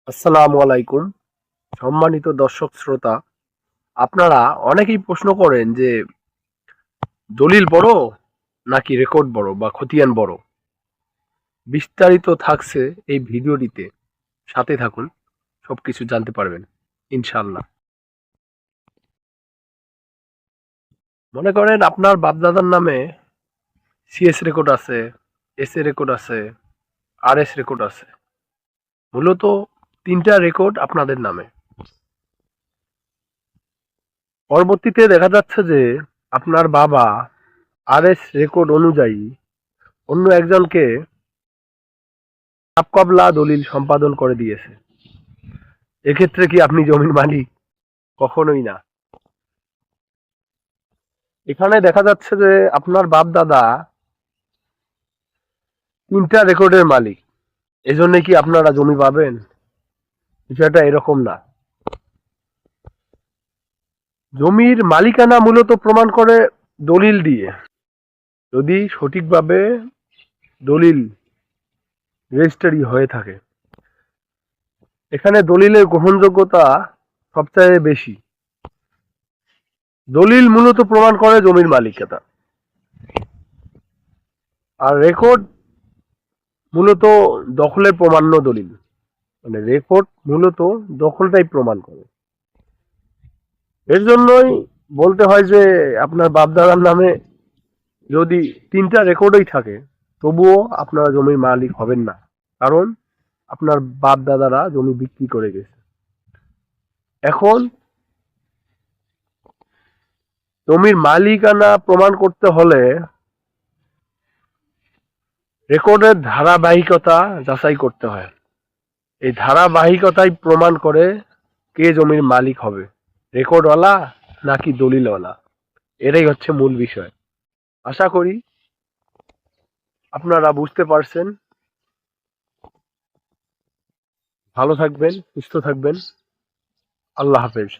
আসসালামু আলাইকুম। সম্মানিত দর্শক শ্রোতা, আপনারা অনেকেই প্রশ্ন করেন যে দলিল বড় নাকি রেকর্ড বড় বা খতিয়ান বড়। বিস্তারিত থাকছে এই ভিডিওটিতে, সাথে থাকুন, সবকিছু জানতে পারবেন ইনশাআল্লাহ। মনে করেন আপনার বাপদাদার নামে সিএস রেকর্ড আছে, এস এ রেকর্ড আছে, আর এস রেকর্ড আছে। মূলত তিনটা রেকর্ড আপনাদের নামে। পরবর্তীতে দেখা যাচ্ছে যে আপনার বাবা আর এস রেকর্ড অনুযায়ী অন্য একজনকে সাবকবলা দলিল সম্পাদন করে দিয়েছে। এক্ষেত্রে কি আপনি জমির মালিক? কখনোই না। এখানে দেখা যাচ্ছে যে আপনার বাপ দাদা তিনটা রেকর্ডের মালিক, এজন্য কি আপনারা জমি পাবেন? বিষয়টা এরকম না। জমির মালিকানা মূলত প্রমাণ করে দলিল দিয়ে। যদি সঠিকভাবে দলিল রেজিস্ট্রি হয়ে থাকে, এখানে দলিলের গ্রহণযোগ্যতা সবচেয়ে বেশি। দলিল মূলত প্রমাণ করে জমির মালিকানা, আর রেকর্ড মূলত দখলের প্রমাণ্য দলিল। মানে রেকর্ড মূলত দখলটাই প্রমাণ করে। এর জন্যই বলতে হয় যে আপনার বাপদাদার নামে যদি তিনটা রেকর্ডই থাকে, তবুও আপনারা জমির মালিক হবেন না, কারণ আপনার বাপ দাদারা জমি বিক্রি করে গেছে। এখন জমির মালিকানা প্রমাণ করতে হলে রেকর্ডের ধারাবাহিকতা যাচাই করতে হয়। এই ধারাবাহিকতাই প্রমাণ করে কে জমির মালিক হবে, রেকর্ডওয়ালা নাকি দলিলওয়ালা। এটাই হচ্ছে মূল বিষয়। আশা করি আপনারা বুঝতে পারছেন। ভালো থাকবেন, সুস্থ থাকবেন। আল্লাহ হাফেজ।